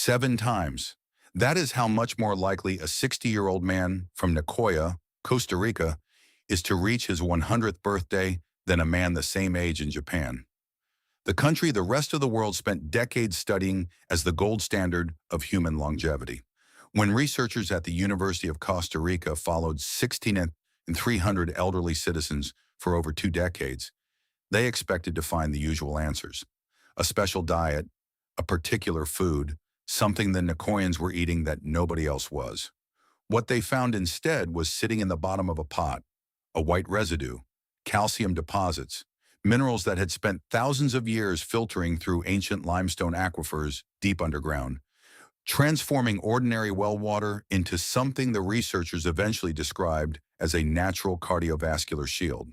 7 times. That is how much more likely a 60-year-old man from Nicoya, Costa Rica, is to reach his 100th birthday than a man the same age in Japan. The country the rest of the world spent decades studying as the gold standard of human longevity. When researchers at the University of Costa Rica followed 1,600 elderly citizens for over 2 decades, they expected to find the usual answers. A special diet, a particular food, something the Nicoyans were eating that nobody else was. What they found instead was sitting in the bottom of a pot, a white residue, calcium deposits, minerals that had spent thousands of years filtering through ancient limestone aquifers deep underground, transforming ordinary well water into something the researchers eventually described as a natural cardiovascular shield.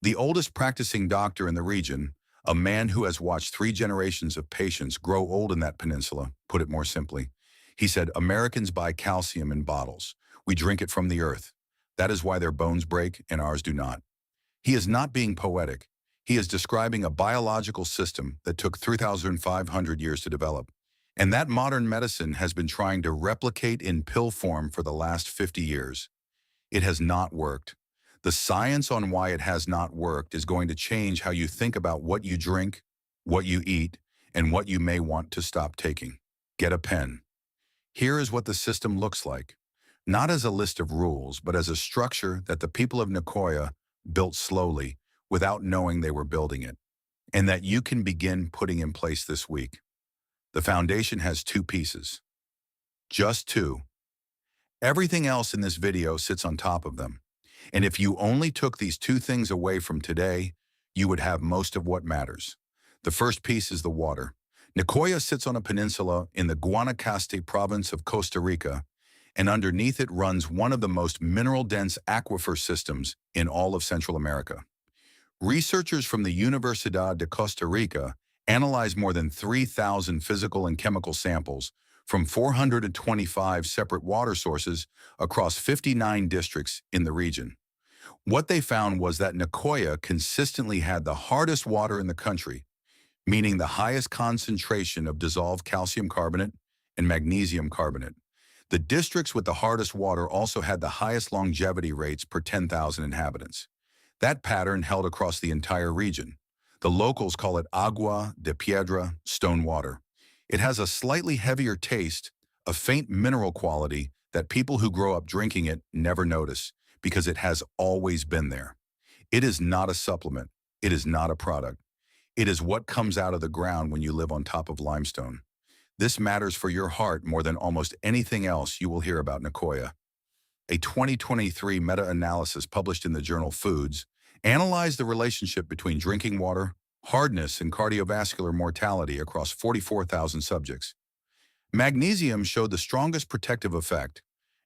The oldest practicing doctor in the region, a man who has watched 3 generations of patients grow old in that peninsula, put it more simply. He said, "Americans buy calcium in bottles. We drink it from the earth. That is why their bones break and ours do not." He is not being poetic. He is describing a biological system that took 3,500 years to develop, and that modern medicine has been trying to replicate in pill form for the last 50 years. It has not worked. The science on why it has not worked is going to change how you think about what you drink, what you eat, and what you may want to stop taking. Get a pen. Here is what the system looks like. Not as a list of rules, but as a structure that the people of Nicoya built slowly without knowing they were building it, and that you can begin putting in place this week. The foundation has 2 pieces. Just 2. Everything else in this video sits on top of them. And if you only took these 2 things away from today, you would have most of what matters. The first piece is the water. Nicoya sits on a peninsula in the Guanacaste province of Costa Rica, and underneath it runs one of the most mineral-dense aquifer systems in all of Central America. Researchers from the Universidad de Costa Rica analyzed more than 3,000 physical and chemical samples from 425 separate water sources across 59 districts in the region. What they found was that Nicoya consistently had the hardest water in the country, meaning the highest concentration of dissolved calcium carbonate and magnesium carbonate. The districts with the hardest water also had the highest longevity rates per 10,000 inhabitants. That pattern held across the entire region. The locals call it agua de piedra, stone water. It has a slightly heavier taste, a faint mineral quality that people who grow up drinking it never notice because it has always been there. It is not a supplement. It is not a product. It is what comes out of the ground when you live on top of limestone. This matters for your heart more than almost anything else you will hear about Nicoya. A 2023 meta-analysis published in the journal Foods analyzed the relationship between drinking water, hardness, and cardiovascular mortality across 44,000 subjects. Magnesium showed the strongest protective effect,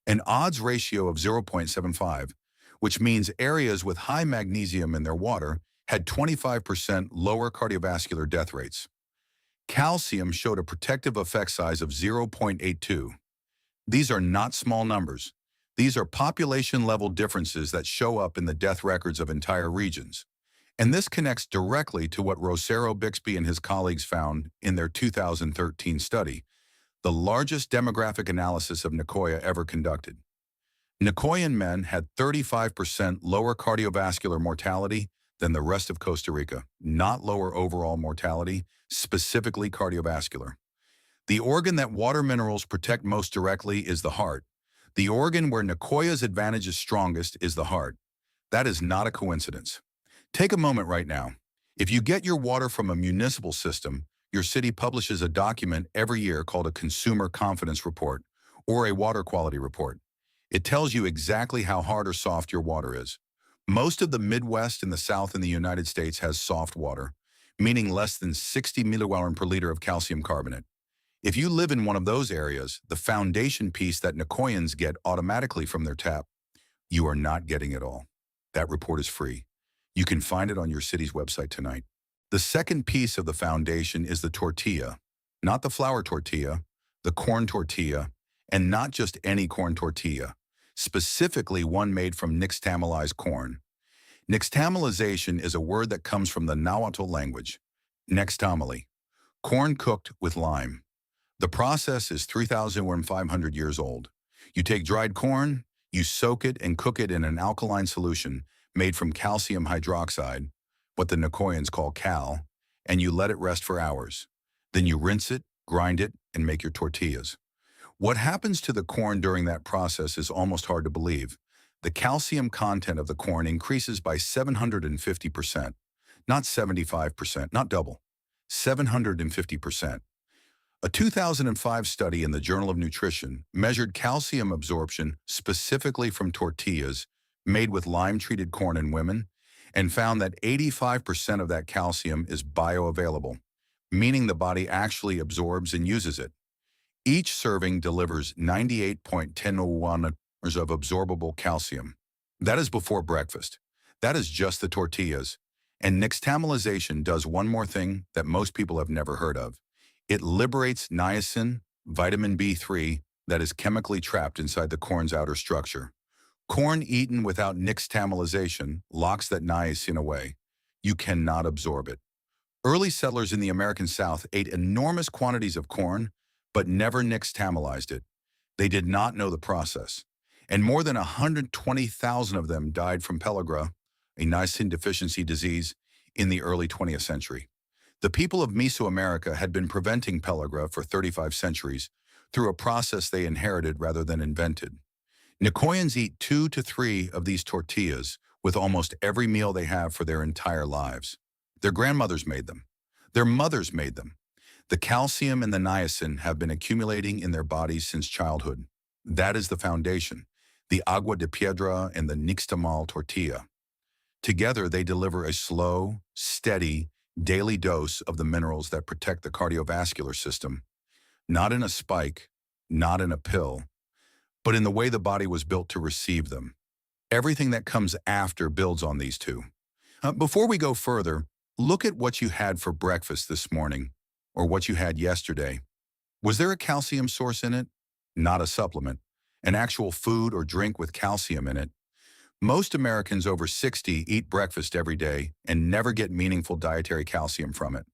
an odds ratio of 0.75, which means areas with high magnesium in their water had 25% lower cardiovascular death rates. Calcium showed a protective effect size of 0.82. These are not small numbers. These are population-level differences that show up in the death records of entire regions. And this connects directly to what Rosero Bixby and his colleagues found in their 2013 study, the largest demographic analysis of Nicoya ever conducted. Nicoyan men had 35% lower cardiovascular mortality than the rest of Costa Rica, not lower overall mortality, specifically cardiovascular. The organ that water minerals protect most directly is the heart. The organ where Nicoya's advantage is strongest is the heart. That is not a coincidence. Take a moment right now. If you get your water from a municipal system, your city publishes a document every year called a Consumer Confidence Report or a Water Quality Report. It tells you exactly how hard or soft your water is. Most of the Midwest and the South in the United States has soft water, meaning less than 60 milliwellen per liter of calcium carbonate. If you live in one of those areas, the foundation piece that Nicoyans get automatically from their tap, you are not getting it all. That report is free. You can find it on your city's website tonight. The second piece of the foundation is the tortilla, not the flour tortilla, the corn tortilla, and not just any corn tortilla, specifically one made from nixtamalized corn. Nixtamalization is a word that comes from the Nahuatl language, nixtamali, corn cooked with lime. The process is 3,500 years old. You take dried corn, you soak it and cook it in an alkaline solution made from calcium hydroxide, what the Nicoyans call cal, and you let it rest for hours. Then you rinse it, grind it, and make your tortillas. What happens to the corn during that process is almost hard to believe. The calcium content of the corn increases by 750%, not 75%, not double, 750%. A 2005 study in the Journal of Nutrition measured calcium absorption specifically from tortillas made with lime-treated corn in women and found that 85% of that calcium is bioavailable, meaning the body actually absorbs and uses it. Each serving delivers 98.1001 of absorbable calcium. That is before breakfast. That is just the tortillas. And nixtamalization does one more thing that most people have never heard of. It liberates niacin, vitamin B3, that is chemically trapped inside the corn's outer structure. Corn eaten without nixtamalization locks that niacin away. You cannot absorb it. Early settlers in the American South ate enormous quantities of corn, but never nixtamalized it. They did not know the process. And more than 120,000 of them died from pellagra, a niacin deficiency disease, in the early 20th century. The people of Mesoamerica had been preventing pellagra for 35 centuries through a process they inherited rather than invented. Nicoyans eat 2 to 3 of these tortillas with almost every meal they have for their entire lives. Their grandmothers made them. Their mothers made them. The calcium and the niacin have been accumulating in their bodies since childhood. That is the foundation, the agua de piedra and the nixtamal tortilla. Together, they deliver a slow, steady, daily dose of the minerals that protect the cardiovascular system, not in a spike, not in a pill, but in the way the body was built to receive them. Everything that comes after builds on these two. Before we go further, look at what you had for breakfast this morning, or what you had yesterday. Was there a calcium source in it? Not a supplement. An actual food or drink with calcium in it. Most Americans over 60 eat breakfast every day and never get meaningful dietary calcium from it.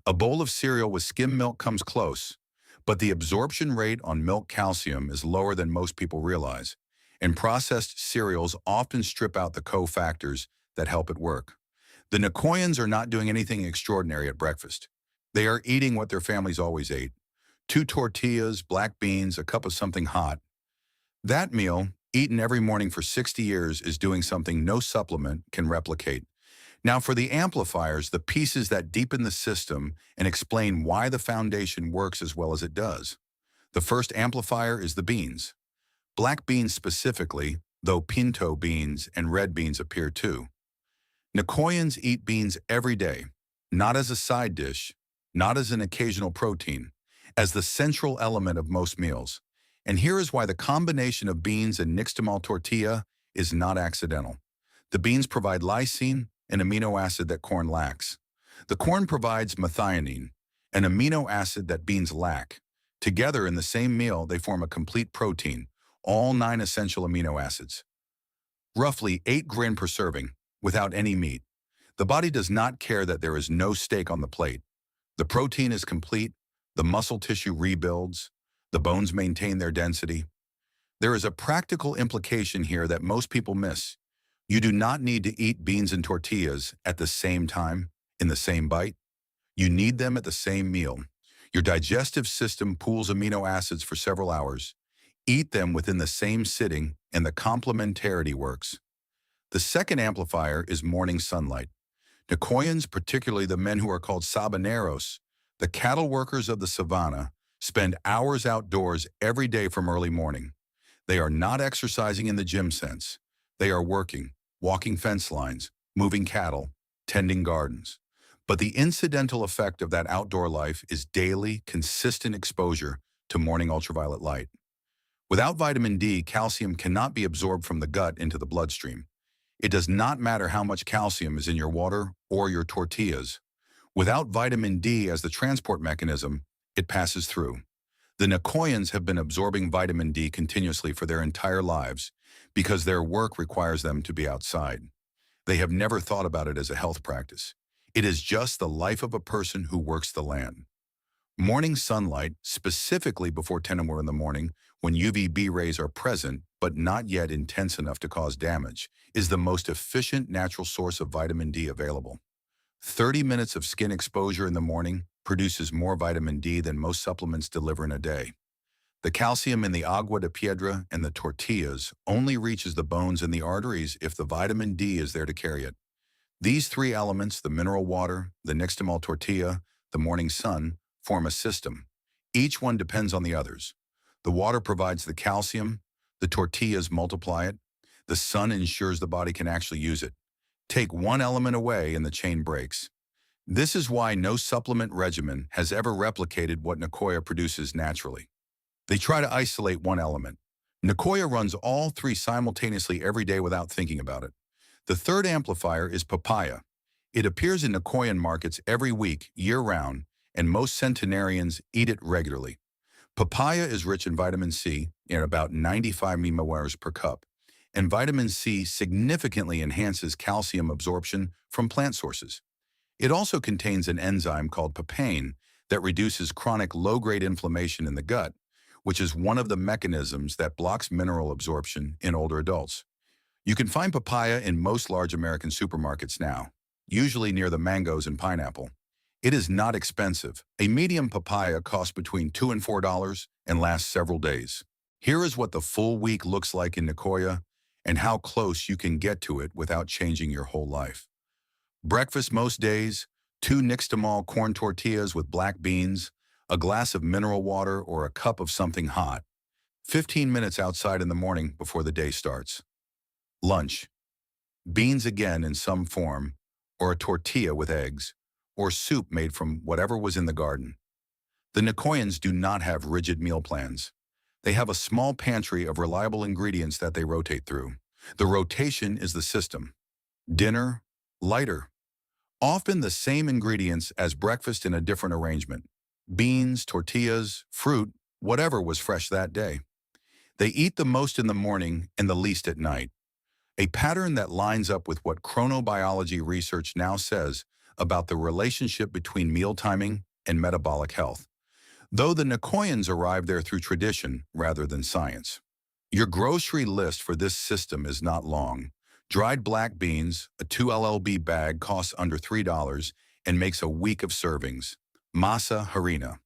A bowl of cereal with skim milk comes close, but the absorption rate on milk calcium is lower than most people realize, and processed cereals often strip out the cofactors that help it work. The Nicoyans are not doing anything extraordinary at breakfast. They are eating what their families always ate: 2 tortillas, black beans, a cup of something hot. That meal, eaten every morning for 60 years, is doing something no supplement can replicate. Now for the amplifiers, the pieces that deepen the system and explain why the foundation works as well as it does. The first amplifier is the beans. Black beans specifically, though pinto beans and red beans appear too. Nicoyans eat beans every day, not as a side dish, not as an occasional protein, as the central element of most meals. And here is why the combination of beans and nixtamal tortilla is not accidental. The beans provide lysine, an amino acid that corn lacks. The corn provides methionine, an amino acid that beans lack. Together in the same meal, they form a complete protein, all 9 essential amino acids. Roughly 8 grams per serving, without any meat. The body does not care that there is no steak on the plate. The protein is complete, the muscle tissue rebuilds, the bones maintain their density. There is a practical implication here that most people miss. You do not need to eat beans and tortillas at the same time, in the same bite. You need them at the same meal. Your digestive system pools amino acids for several hours. Eat them within the same sitting, and the complementarity works. The second amplifier is morning sunlight. Nicoyans, particularly the men who are called sabaneros, the cattle workers of the savannah, spend hours outdoors every day from early morning. They are not exercising in the gym sense. They are working, walking fence lines, moving cattle, tending gardens. But the incidental effect of that outdoor life is daily, consistent exposure to morning ultraviolet light. Without vitamin D, calcium cannot be absorbed from the gut into the bloodstream. It does not matter how much calcium is in your water or your tortillas. Without vitamin D as the transport mechanism, it passes through. The Nicoyans have been absorbing vitamin D continuously for their entire lives because their work requires them to be outside. They have never thought about it as a health practice. It is just the life of a person who works the land. Morning sunlight, specifically before 10 a.m. in the morning, when UVB rays are present but not yet intense enough to cause damage, is the most efficient natural source of vitamin D available. 30 minutes of skin exposure in the morning produces more vitamin D than most supplements deliver in a day. The calcium in the agua de piedra and the tortillas only reaches the bones and the arteries if the vitamin D is there to carry it. These three elements, the mineral water, the nixtamal tortilla, the morning sun, form a system. Each one depends on the others. The water provides the calcium, the tortillas multiply it, the sun ensures the body can actually use it. Take one element away and the chain breaks. This is why no supplement regimen has ever replicated what Nicoya produces naturally. They try to isolate one element. Nicoya runs all three simultaneously every day without thinking about it. The third amplifier is papaya. It appears in Nicoyan markets every week, year-round, and most centenarians eat it regularly. Papaya is rich in vitamin C, in about 95 millimoles per cup, and vitamin C significantly enhances calcium absorption from plant sources. It also contains an enzyme called papain that reduces chronic low-grade inflammation in the gut, which is one of the mechanisms that blocks mineral absorption in older adults. You can find papaya in most large American supermarkets now, usually near the mangoes and pineapple. It is not expensive. A medium papaya costs between $2 and $4 and lasts several days. Here is what the full week looks like in Nicoya and how close you can get to it without changing your whole life. Breakfast most days, 2 nixtamal corn tortillas with black beans, a glass of mineral water or a cup of something hot. 15 minutes outside in the morning before the day starts. Lunch. Beans again in some form, or a tortilla with eggs, or soup made from whatever was in the garden. The Nicoyans do not have rigid meal plans. They have a small pantry of reliable ingredients that they rotate through. The rotation is the system. Dinner, lighter. Often the same ingredients as breakfast in a different arrangement. Beans, tortillas, fruit, whatever was fresh that day. They eat the most in the morning and the least at night. A pattern that lines up with what chronobiology research now says about the relationship between meal timing and metabolic health, though the Nicoyans arrived there through tradition rather than science. Your grocery list for this system is not long. Dried black beans, a 2 LLB bag costs under $3 and makes a week of servings. Masa harina.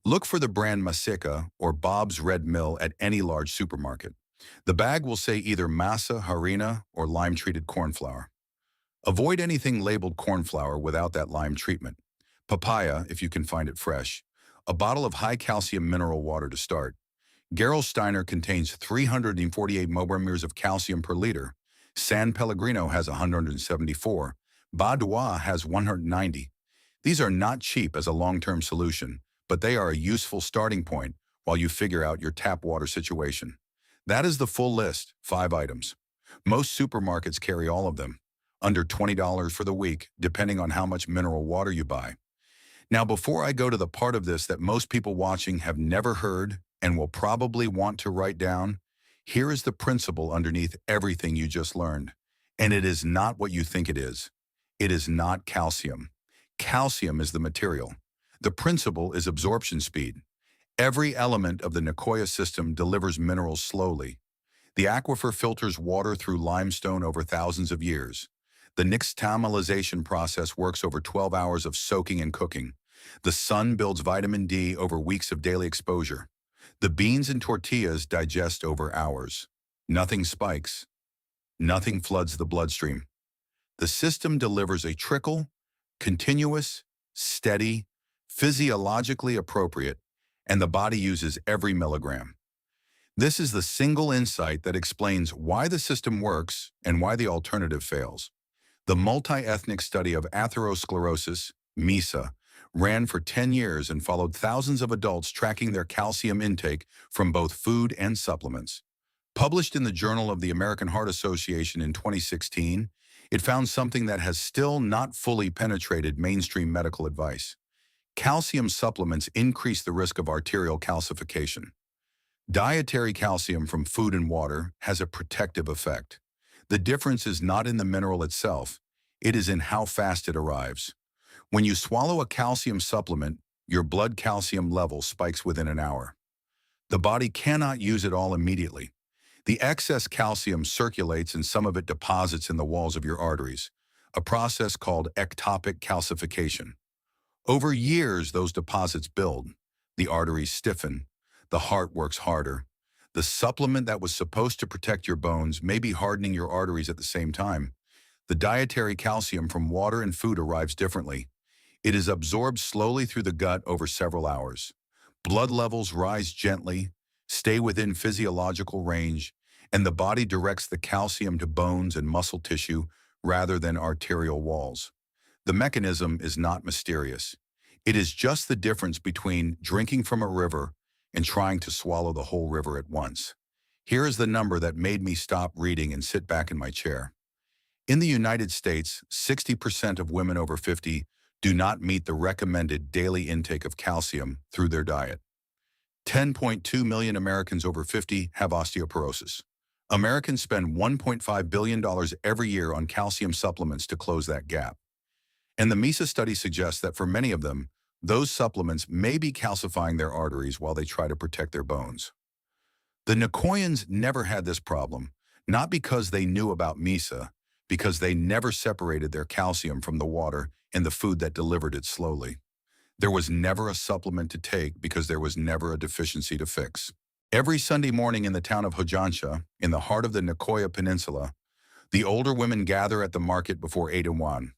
Look for the brand Masica or Bob's Red Mill at any large supermarket. The bag will say either masa harina or lime-treated corn flour. Avoid anything labeled corn flour without that lime treatment. Papaya, if you can find it fresh. A bottle of high-calcium mineral water to start. Gerolsteiner contains 348 milliliters of calcium per liter. San Pellegrino has 174. Badois has 190. These are not cheap as a long-term solution, but they are a useful starting point while you figure out your tap water situation. That is the full list, 5 items. Most supermarkets carry all of them, under $20 for the week, depending on how much mineral water you buy. Now, before I go to the part of this that most people watching have never heard and will probably want to write down, here is the principle underneath everything you just learned. And it is not what you think it is. It is not calcium. Calcium is the material. The principle is absorption speed. Every element of the Nicoya system delivers minerals slowly. The aquifer filters water through limestone over thousands of years. The nixtamalization process works over 12 hours of soaking and cooking. The sun builds vitamin D over weeks of daily exposure. The beans and tortillas digest over hours. Nothing spikes. Nothing floods the bloodstream. The system delivers a trickle, continuous, steady, physiologically appropriate, and the body uses every milligram. This is the single insight that explains why the system works and why the alternative fails. The multi-ethnic study of atherosclerosis, MISA, ran for 10 years and followed thousands of adults tracking their calcium intake from both food and supplements. Published in the Journal of the American Heart Association in 2016, it found something that has still not fully penetrated mainstream medical advice. Calcium supplements increase the risk of arterial calcification. Dietary calcium from food and water has a protective effect. The difference is not in the mineral itself, it is in how fast it arrives. When you swallow a calcium supplement, your blood calcium level spikes within an hour. The body cannot use it all immediately. The excess calcium circulates and some of it deposits in the walls of your arteries, a process called ectopic calcification. Over years, those deposits build. The arteries stiffen. The heart works harder. The supplement that was supposed to protect your bones may be hardening your arteries at the same time. The dietary calcium from water and food arrives differently. It is absorbed slowly through the gut over several hours. Blood levels rise gently, stay within physiological range, and the body directs the calcium to bones and muscle tissue rather than arterial walls. The mechanism is not mysterious. It is just the difference between drinking from a river and trying to swallow the whole river at once. Here is the number that made me stop reading and sit back in my chair. In the United States, 60% of women over 50 do not meet the recommended daily intake of calcium through their diet. 10.2 million Americans over 50 have osteoporosis. Americans spend $1.5 billion every year on calcium supplements to close that gap. And the MESA study suggests that for many of them, those supplements may be calcifying their arteries while they try to protect their bones. The Nicoyans never had this problem, not because they knew about MESA, because they never separated their calcium from the water and the food that delivered it slowly. There was never a supplement to take because there was never a deficiency to fix. Every Sunday morning in the town of Hojansha, in the heart of the Nicoya Peninsula, the older women gather at the market before 8 and 1.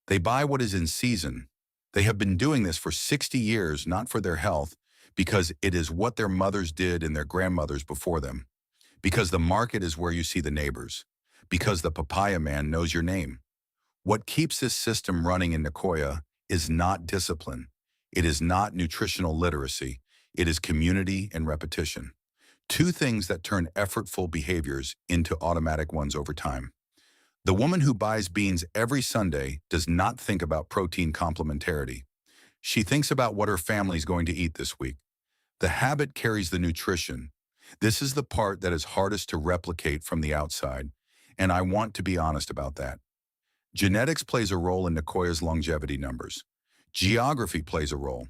They buy what is in season. They have been doing this for 60 years, not for their health, because it is what their mothers did and their grandmothers before them. Because the market is where you see the neighbors. Because the papaya man knows your name. What keeps this system running in Nicoya is not discipline. It is not nutritional literacy. It is community and repetition. Two things that turn effortful behaviors into automatic ones over time. The woman who buys beans every Sunday does not think about protein complementarity. She thinks about what her family is going to eat this week. The habit carries the nutrition. This is the part that is hardest to replicate from the outside, and I want to be honest about that. Genetics plays a role in Nicoya's longevity numbers. Geography plays a role.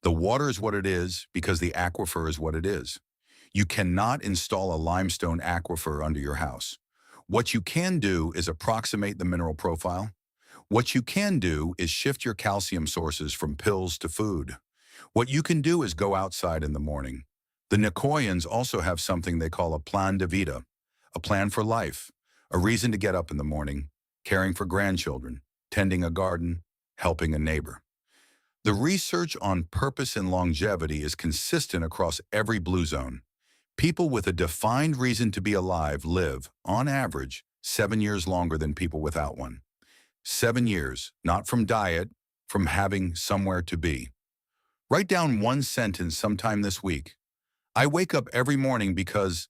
The water is what it is because the aquifer is what it is. You cannot install a limestone aquifer under your house. What you can do is approximate the mineral profile. What you can do is shift your calcium sources from pills to food. What you can do is go outside in the morning. The Nicoyans also have something they call a plan de vida, a plan for life, a reason to get up in the morning, caring for grandchildren, tending a garden, helping a neighbor. The research on purpose and longevity is consistent across every blue zone. People with a defined reason to be alive live, on average, 7 years longer than people without one. 7 years, not from diet, from having somewhere to be. Write down one sentence sometime this week. I wake up every morning because,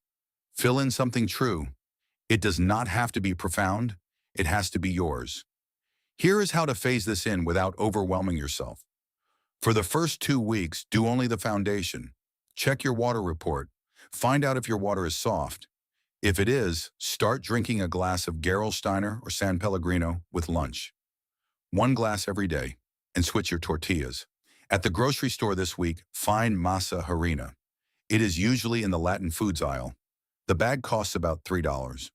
fill in something true. It does not have to be profound. It has to be yours. Here is how to phase this in without overwhelming yourself. For the first 2 weeks, do only the foundation. Check your water report. Find out if your water is soft. If it is, start drinking a glass of Gerolsteiner or San Pellegrino with lunch. 1 glass every day, and switch your tortillas. At the grocery store this week, find masa harina. It is usually in the Latin foods aisle. The bag costs about $3.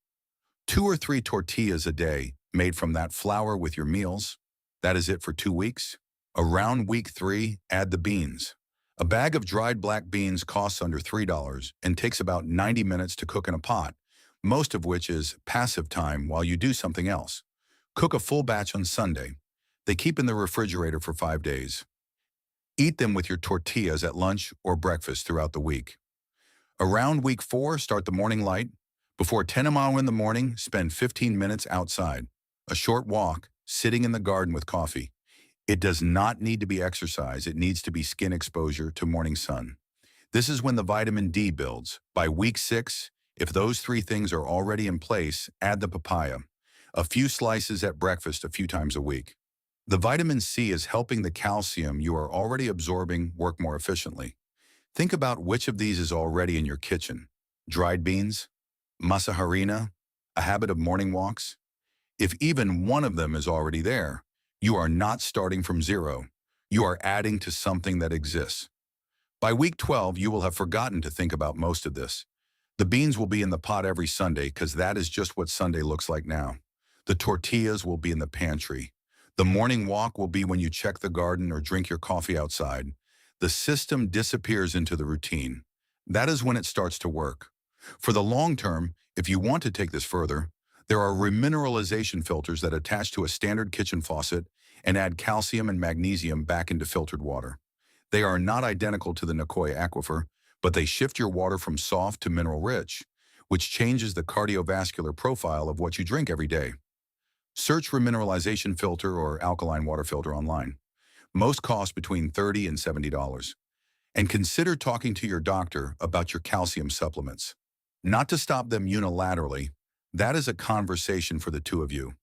2 or 3 tortillas a day made from that flour with your meals. That is it for 2 weeks. Around week 3, add the beans. A bag of dried black beans costs under $3 and takes about 90 minutes to cook in a pot, most of which is passive time while you do something else. Cook a full batch on Sunday. They keep in the refrigerator for 5 days. Eat them with your tortillas at lunch or breakfast throughout the week. Around week 4, start the morning light. Before 10 a.m. in the morning, spend 15 minutes outside. A short walk, sitting in the garden with coffee. It does not need to be exercise. It needs to be skin exposure to morning sun. This is when the vitamin D builds. By week 6, if those 3 things are already in place, add the papaya. A few slices at breakfast a few times a week. The vitamin C is helping the calcium you are already absorbing work more efficiently. Think about which of these is already in your kitchen. Dried beans? Masa harina? A habit of morning walks? If even one of them is already there, you are not starting from zero. You are adding to something that exists. By week 12, you will have forgotten to think about most of this. The beans will be in the pot every Sunday because that is just what Sunday looks like now. The tortillas will be in the pantry. The morning walk will be when you check the garden or drink your coffee outside. The system disappears into the routine. That is when it starts to work. For the long term, if you want to take this further, there are remineralization filters that attach to a standard kitchen faucet and add calcium and magnesium back into filtered water. They are not identical to the Nicoya aquifer, but they shift your water from soft to mineral-rich, which changes the cardiovascular profile of what you drink every day. Search remineralization filter or alkaline water filter online. Most cost between $30 and $70. And consider talking to your doctor about your calcium supplements. Not to stop them unilaterally, that is a conversation for the two of you.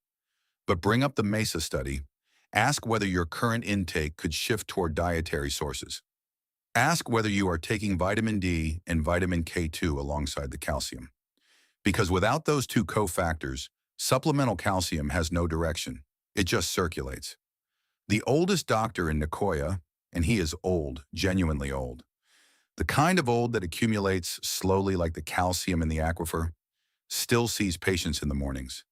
But bring up the MESA study. Ask whether your current intake could shift toward dietary sources. Ask whether you are taking vitamin D and vitamin K2 alongside the calcium. Because without those two cofactors, supplemental calcium has no direction. It just circulates. The oldest doctor in Nicoya, and he is old, genuinely old, the kind of old that accumulates slowly like the calcium in the aquifer, still sees patients in the mornings.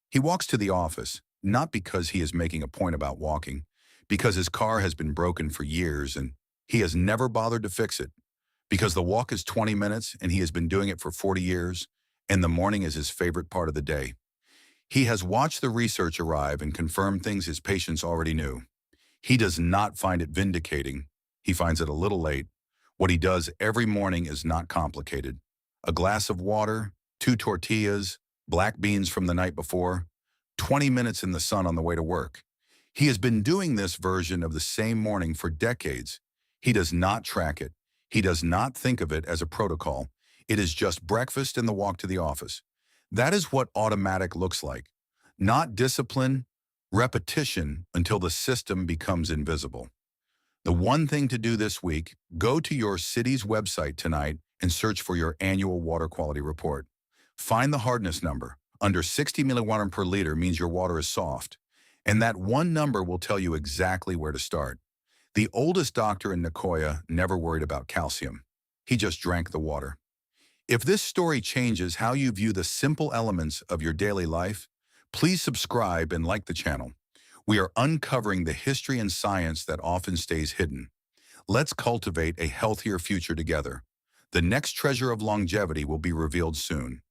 He walks to the office, not because he is making a point about walking, because his car has been broken for years and he has never bothered to fix it, because the walk is 20 minutes and he has been doing it for 40 years, and the morning is his favorite part of the day. He has watched the research arrive and confirm things his patients already knew. He does not find it vindicating. He finds it a little late. What he does every morning is not complicated. A glass of water, 2 tortillas, black beans from the night before, 20 minutes in the sun on the way to work. He has been doing this version of the same morning for decades. He does not track it. He does not think of it as a protocol. It is just breakfast and the walk to the office. That is what automatic looks like. Not discipline, repetition until the system becomes invisible. The one thing to do this week, go to your city's website tonight and search for your annual water quality report. Find the hardness number. Under 60 milliwatt per liter means your water is soft. And that one number will tell you exactly where to start. The oldest doctor in Nicoya never worried about calcium. He just drank the water. If this story changes how you view the simple elements of your daily life, please subscribe and like the channel. We are uncovering the history and science that often stays hidden. Let's cultivate a healthier future together. The next treasure of longevity will be revealed soon.